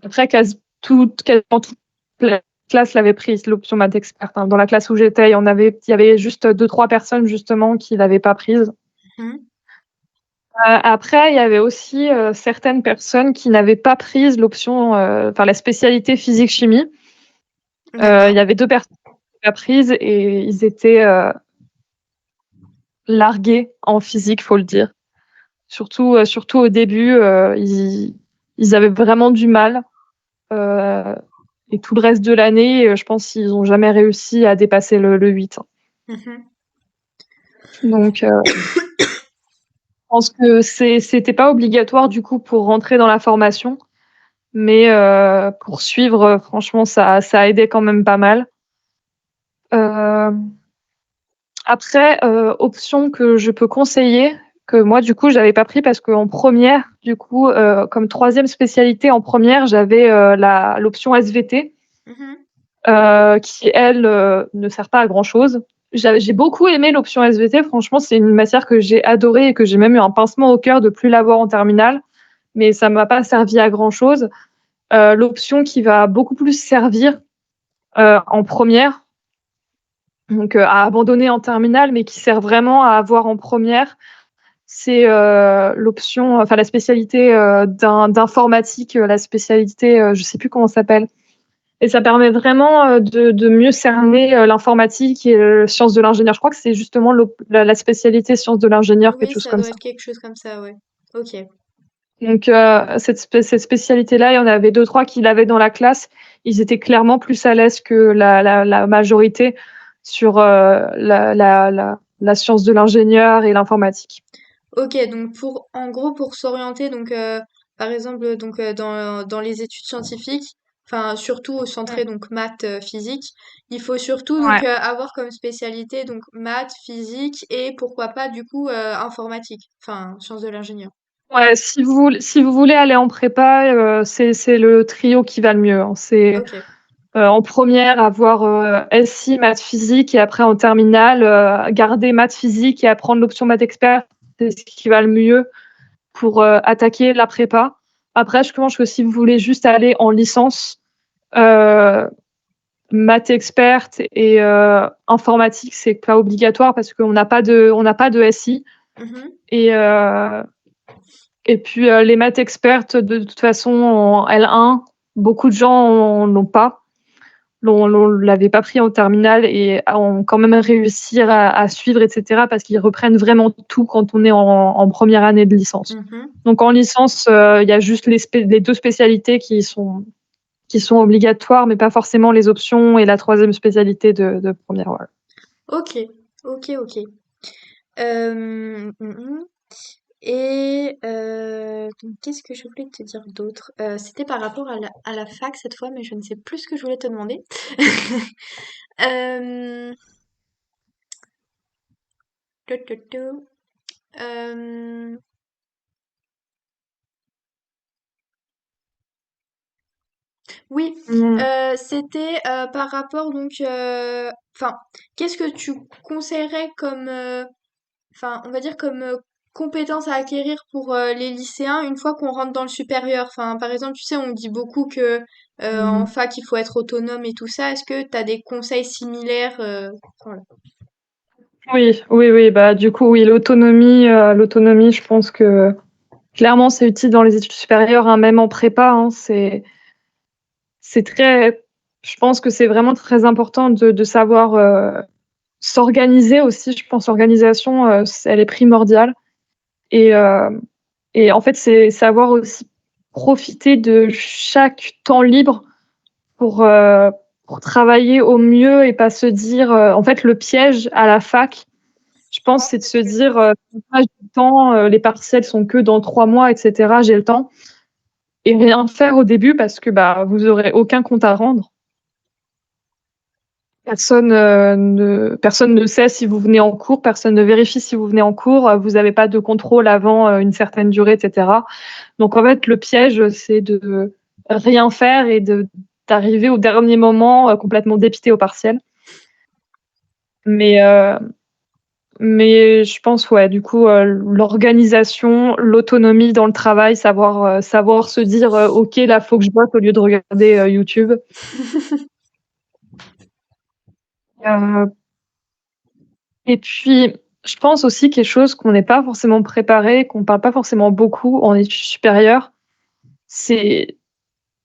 Après, quasiment toute la classe l'avait prise, l'option maths experte, hein. Dans la classe où j'étais, il y avait juste deux, trois personnes justement qui l'avaient pas prise. Mhm. Après, il y avait aussi certaines personnes qui n'avaient pas prise l'option, enfin la spécialité physique-chimie. Il y D'accord. avait deux personnes prise et ils étaient largués en physique, faut le dire. Surtout au début, ils avaient vraiment du mal. Euh, et tout le reste de l'année, je pense qu'ils n'ont jamais réussi à dépasser le 8. Mhm. Donc, je pense que c'était pas obligatoire du coup pour rentrer dans la formation, mais pour suivre, franchement, ça a aidé quand même pas mal. Euh, Après, option que je peux conseiller, que moi, du coup, j'avais pas pris parce qu'en première, du coup, comme troisième spécialité en première, j'avais l'option SVT, Mhm. qui, elle, ne sert pas à grand-chose. J'ai beaucoup aimé l'option SVT. Franchement, c'est une matière que j'ai adorée et que j'ai même eu un pincement au cœur de plus l'avoir en terminale, mais ça m'a pas servi à grand-chose. L'option qui va beaucoup plus servir en première, donc à abandonner en terminale, mais qui sert vraiment à avoir en première, c'est l'option, enfin la spécialité d'informatique, la spécialité, je sais plus comment ça s'appelle. Et ça permet vraiment de mieux cerner l'informatique et sciences de l'ingénieur. Je crois que c'est justement la spécialité sciences de l'ingénieur, quelque Oui, chose ça comme doit ça. être quelque chose comme ça, ouais. Ok. Donc cette spécialité-là, il y en avait deux, trois qui l'avaient dans la classe. Ils étaient clairement plus à l'aise que la majorité sur la science de l'ingénieur et l'informatique. Ok, donc en gros, pour s'orienter, donc, par exemple, donc, dans les études scientifiques, enfin, surtout centré, donc, maths, physique, il faut surtout, donc, Ouais. avoir comme spécialité, donc, maths, physique et pourquoi pas, du coup, informatique, enfin, sciences de l'ingénieur. Ouais, si vous voulez aller en prépa, c'est le trio qui va le mieux, hein. C'est Ok. en première avoir SI maths physique et après en terminale garder maths physique et apprendre l'option maths expert, c'est ce qui va le mieux pour attaquer la prépa. Après, je pense que si vous voulez juste aller en licence, euh, maths experte et informatique, c'est pas obligatoire parce on n'a pas de SI Mhm. et et puis les maths expertes, de toute façon, en L1, beaucoup de gens n'ont pas. l'on l'avait pas pris en terminale et ont quand même réussi à suivre, et cetera, parce qu'ils reprennent vraiment tout quand on est en première année de licence. Mhm. Donc en licence, il y a juste les 2 spécialités qui sont obligatoires, mais pas forcément les options et la troisième spécialité de première. Voilà. Ok, ok, ok. Mhm. Et donc, qu'est-ce que je voulais te dire d'autre? C'était par rapport à la fac cette fois, mais je ne sais plus ce que je voulais te demander. Euh, tu, tu, tu. Euh, oui, Mmh. c'était par rapport donc, enfin, qu'est-ce que tu conseillerais comme, enfin, on va dire comme compétences à acquérir pour les lycéens une fois qu'on rentre dans le supérieur. Enfin, par exemple, tu sais, on dit beaucoup que en Mmh. fac, il faut être autonome et tout ça. Est-ce que tu as des conseils similaires voilà. Oui, oui, oui, bah, du coup, oui, l'autonomie, je pense que clairement, c'est utile dans les études supérieures, hein, même en prépa, hein, c'est très je pense que c'est vraiment très important de savoir, s'organiser aussi. Je pense l'organisation, elle est primordiale et en fait, c'est savoir aussi profiter de chaque temps libre pour, heu, pour travailler au mieux et pas se dire, en fait, le piège à la fac, je pense, c'est de se dire, «Ah, j'ai le temps, les partiels sont que dans 3 mois, et cetera, j'ai le temps» et rien faire au début parce que, bah, vous aurez aucun compte à rendre. Personne ne sait si vous venez en cours, personne ne vérifie si vous venez en cours, vous avez pas de contrôle avant, une certaine durée, et cetera. Donc en fait, le piège, c'est de rien faire et d'arriver au dernier moment, complètement dépité au partiel. Mais je pense, ouais, du coup, l'organisation, l'autonomie dans le travail, savoir se dire, «OK, là, faut que je bosse au lieu de regarder, YouTube». Heu et puis, je pense aussi quelque chose qu'on n'est pas forcément préparé, qu'on parle pas forcément beaucoup en études supérieures, c'est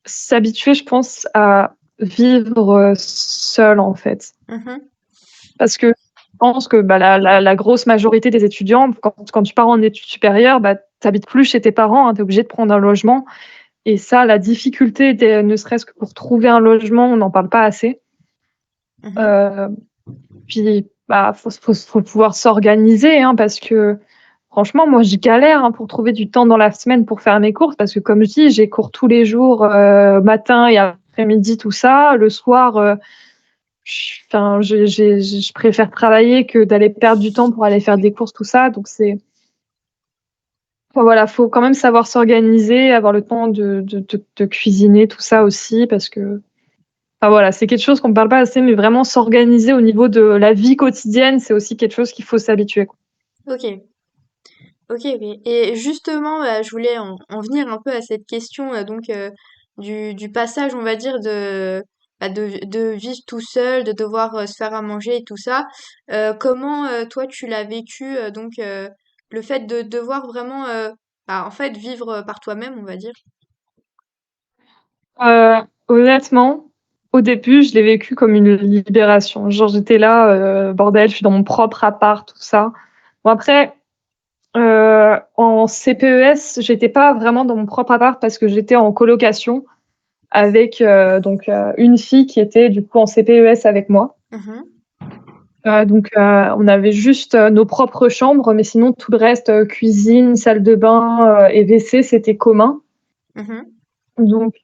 s'habituer, je pense, à vivre, seul, en fait. Mhm. Parce que je pense que, bah, la grosse majorité des étudiants, quand tu pars en études supérieures, bah, tu habites plus chez tes parents, hein, tu es obligé de prendre un logement et ça, la difficulté ne serait-ce que pour trouver un logement, on n'en parle pas assez. Mhm. Heu, puis, bah, faut pouvoir s'organiser, hein, parce que franchement, moi, je galère, hein, pour trouver du temps dans la semaine pour faire mes courses parce que comme je dis, j'ai cours tous les jours, matin et après-midi, tout ça. Le soir, je préfère travailler que d'aller perdre du temps pour aller faire des courses, tout ça. Donc enfin, voilà, faut quand même savoir s'organiser, avoir le temps de cuisiner, tout ça aussi, parce que enfin voilà, c'est quelque chose qu'on ne parle pas assez, mais vraiment s'organiser au niveau de la vie quotidienne, c'est aussi quelque chose qu'il faut s'habituer, quoi. Ok, ok, ok. Et justement, je voulais en venir un peu à cette question donc du passage, on va dire, de vivre tout seul, de devoir se faire à manger et tout ça. Comment toi tu l'as vécu donc le fait de devoir vraiment bah, en fait vivre par toi-même, on va dire. Honnêtement, au début, je l'ai vécu comme une libération. Genre j'étais là, bordel, je suis dans mon propre appart, tout ça. Bon après, en CPES, j'étais pas vraiment dans mon propre appart parce que j'étais en colocation avec, une fille qui était du coup en CPES avec moi. Mhm, On avait juste, nos propres chambres, mais sinon tout le reste, cuisine, salle de bain, et WC, c'était commun. mhm. Donc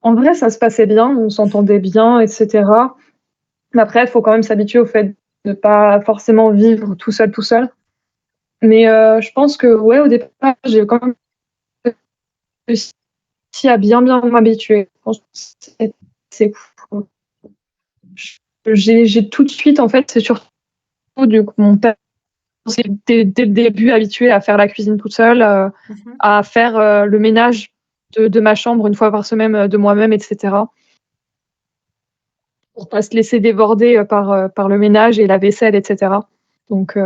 en vrai, ça se passait bien, on s'entendait bien, et cetera. Mais après, il faut quand même s'habituer au fait de pas forcément vivre tout seul, tout seul. Mais je pense que, ouais, au départ, j'ai quand même réussi à bien m'habituer. Franchement, c'est cool. J'ai tout de suite, en fait, c'est surtout du coup mon père s'est dès le début habitué à faire la cuisine toute seule, Mhm. à faire, le ménage de ma chambre une fois par semaine, de moi-même, et cetera. Pour pas se laisser déborder, par le ménage et la vaisselle, et cetera. Donc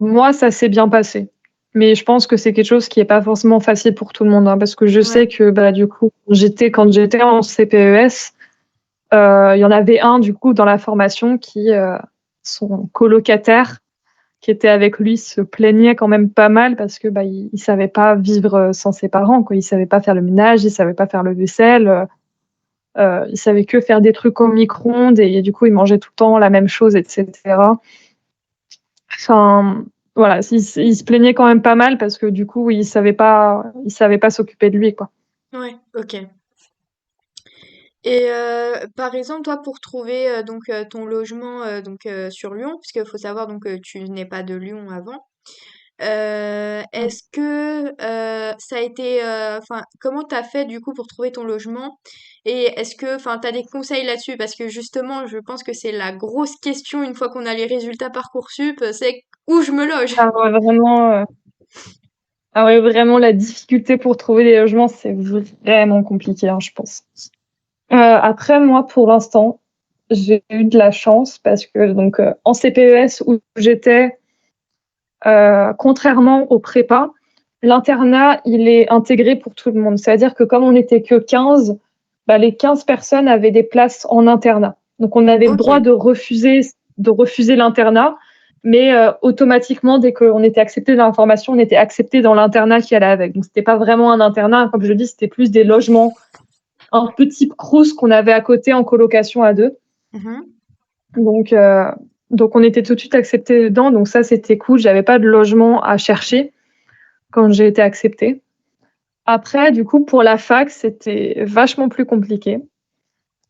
moi, ça s'est bien passé. Mais je pense que c'est quelque chose qui est pas forcément facile pour tout le monde, hein, parce que je Ouais. sais que, bah, du coup, quand j'étais en CPES, Il y en avait un du coup dans la formation qui, son colocataire qui était avec lui se plaignait quand même pas mal parce que, bah, il savait pas vivre, sans ses parents, quoi. Il savait pas faire le ménage, il savait pas faire le vaisselle, il savait que faire des trucs au micro-ondes et du coup, il mangeait tout le temps la même chose et cetera. Enfin, voilà, il se plaignait quand même pas mal parce que du coup, il savait pas s'occuper de lui, quoi. Ouais, ok. Et par exemple, toi, pour trouver ton logement sur Lyon, puisqu'il faut savoir que tu n'es pas de Lyon avant, Mmh. est-ce que ça a été, enfin, comment t'as fait du coup pour trouver ton logement? Et est-ce que, enfin, t'as des conseils là-dessus? Parce que justement, je pense que c'est la grosse question une fois qu'on a les résultats Parcoursup, c'est où je me loge? Ah ouais, vraiment, ah ouais, vraiment la difficulté pour trouver des logements, c'est vraiment compliqué, hein, je pense. Après moi, pour l'instant, j'ai eu de la chance parce que donc, en CPES où j'étais, contrairement aux prépas, l'internat, il est intégré pour tout le monde. C'est-à-dire que comme on n'était que 15, bah, les 15 personnes avaient des places en internat. Donc on avait le Ok. droit de refuser l'internat, mais automatiquement, dès qu'on était accepté dans la formation, on était accepté dans l'internat qui allait avec. Donc c'était pas vraiment un internat, comme je dis, c'était plus des logements un peu type Crous qu'on avait à côté en colocation à 2. Mhm. Donc, donc on était tout de suite acceptés dedans, donc ça c'était cool. J'avais pas de logement à chercher quand j'ai été acceptée. Après, du coup, pour la fac, c'était vachement plus compliqué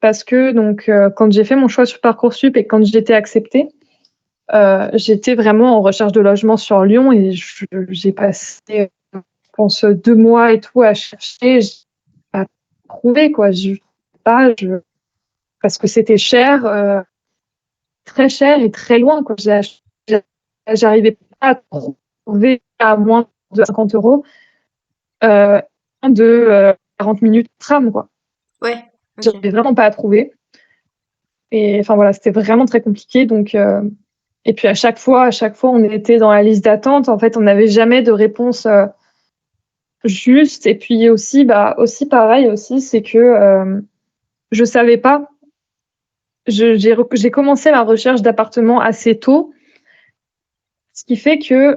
parce que donc, quand j'ai fait mon choix sur Parcoursup et quand j'étais acceptée, j'étais vraiment en recherche de logement sur Lyon et j'ai passé, je pense, 2 mois et tout à chercher. J'ai pas trouvé quoi, pas, je parce que c'était cher, très cher et très loin quoi. J'arrivais pas à trouver à moins de 50 €, heu, de, 40 minutes de tram quoi. Ouais, ok. J'arrivais vraiment pas à trouver et enfin voilà, c'était vraiment très compliqué donc et puis à chaque fois, on était dans la liste d'attente. En fait, on n'avait jamais de réponse, juste et puis aussi, bah, aussi pareil aussi, c'est que, je savais pas j'ai commencé ma recherche d'appartement assez tôt, ce qui fait que,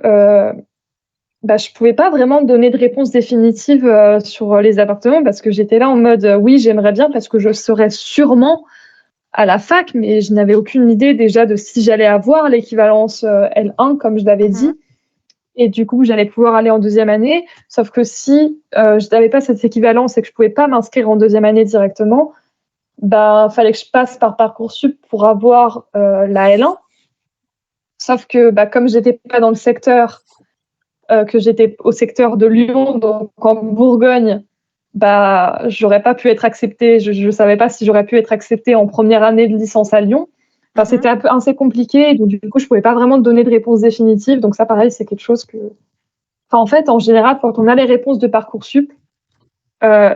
bah, je pouvais pas vraiment donner de réponse définitive, sur, les appartements parce que j'étais là en mode, «Oui, j'aimerais bien» parce que je serais sûrement à la fac, mais je n'avais aucune idée déjà de si j'allais avoir l'équivalence, L1 comme je l'avais Mhm. dit et du coup, j'allais pouvoir aller en deuxième année. Sauf que si, je n'avais pas cette équivalence et que je pouvais pas m'inscrire en deuxième année directement, bah, fallait que je passe par Parcoursup pour avoir, la L1. Sauf que, bah, comme j'étais pas dans le secteur, que j'étais au secteur de Lyon, donc en Bourgogne, bah, j'aurais pas pu être acceptée. Je savais pas si j'aurais pu être acceptée en première année de licence à Lyon. Enfin, c'était Mhm. un peu assez compliqué, donc du coup, je pouvais pas vraiment te donner de réponse définitive. Donc ça, pareil, c'est quelque chose que enfin, en fait, en général, quand on a les réponses de Parcoursup,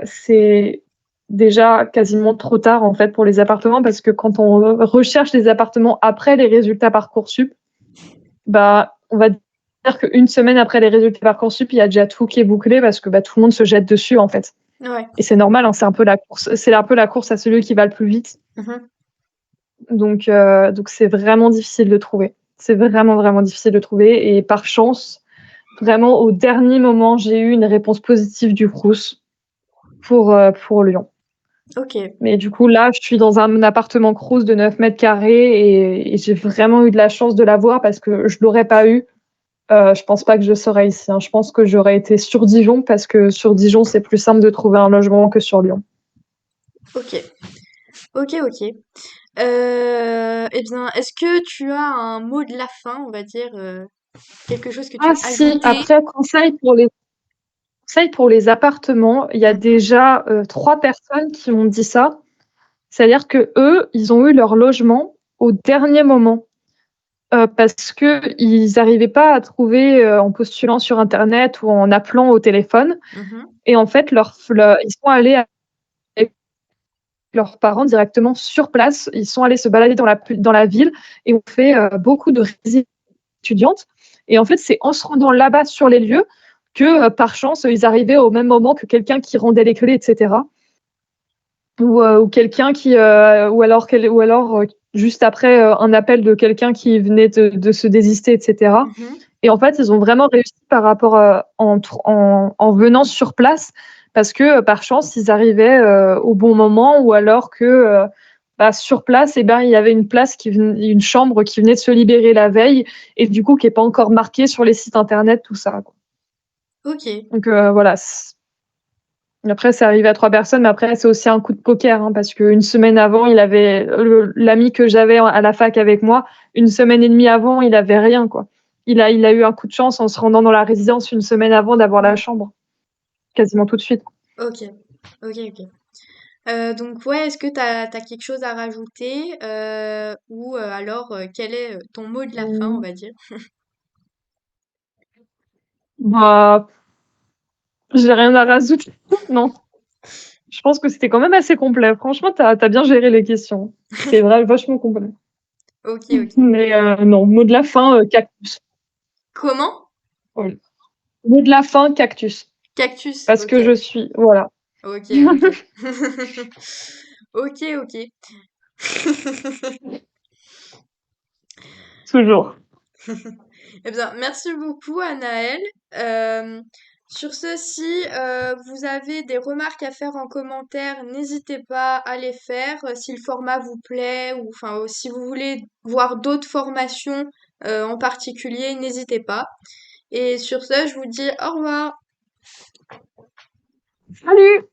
c'est déjà quasiment trop tard, en fait, pour les appartements parce que quand on recherche les appartements après les résultats Parcoursup, bah, on va dire qu'une semaine après les résultats Parcoursup, il y a déjà tout qui est bouclé parce que, bah, tout le monde se jette dessus, en fait Ouais. et c'est normal, hein, c'est un peu la course à celui qui va le plus vite Mhm. donc c'est vraiment difficile de trouver. C'est vraiment, vraiment difficile de trouver et par chance, vraiment au dernier moment, j'ai eu une réponse positive du Crous pour Lyon. Ok. Mais du coup, là, je suis dans un appartement Crous de 9 mètres carrés et j'ai vraiment eu de la chance de l'avoir parce que je l'aurais pas eu. Je pense pas que je serais ici, hein. Je pense que j'aurais été sur Dijon parce que sur Dijon, c'est plus simple de trouver un logement que sur Lyon. Ok. Ok, ok. Eh bien, est-ce que tu as un mot de la fin, on va dire, quelque chose que tu Ah veux si, ajouter? après conseil pour les appartements, il y a Mhm. déjà, 3 personnes qui m'ont dit ça. C'est-à-dire qu'eux, ils ont eu leur logement au dernier moment. Parce qu'ils n'arrivaient pas à trouver, en postulant sur internet ou en appelant au téléphone Mhm. et en fait ils sont allés avec leurs parents directement sur place. Ils sont allés se balader dans la ville et ont fait, beaucoup de résidences étudiantes et en fait, c'est en se rendant là-bas sur les lieux que, par chance, ils arrivaient au même moment que quelqu'un qui rendait les clés et cetera ou quelqu'un ou alors juste après un appel de quelqu'un qui venait de se désister, etc. Mhm. Et en fait, ils ont vraiment réussi par rapport en venant sur place, parce que par chance, ils arrivaient au bon moment, ou alors que bah, sur place, ben, il y avait une chambre qui venait de se libérer la veille, et du coup, qui n'est pas encore marquée sur les sites internet, tout ça, quoi. Ok, Donc voilà. Après, c'est arrivé à 3 personnes, mais après, c'est aussi un coup de poker, hein, parce qu'une semaine avant, il avait l'ami que j'avais à la fac avec moi, une semaine et demie avant, il avait rien, quoi. Il a eu un coup de chance en se rendant dans la résidence une semaine avant d'avoir la chambre, quasiment tout de suite. ok, ok. Donc ouais, est-ce que t'as quelque chose à rajouter ou alors quel est ton mot de la fin, on Mmh. va dire? Bah, j'ai rien à rajouter. Non, je pense que c'était quand même assez complet. Franchement, tu as bien géré les questions. C'était vachement complet. Ok, ok. Mais non, mot de la fin, cactus. Comment? Voilà. Mot de la fin, cactus. Cactus, Parce ok. que je suis, voilà. Ok, ok. Ok, ok. Toujours. Eh bien, merci beaucoup, Anaëlle. Euh, sur ce, si vous avez des remarques à faire en commentaire, n'hésitez pas à les faire. Si le format vous plaît ou enfin, si vous voulez voir d'autres formations en particulier, n'hésitez pas. Et sur ce, je vous dis au revoir. Salut!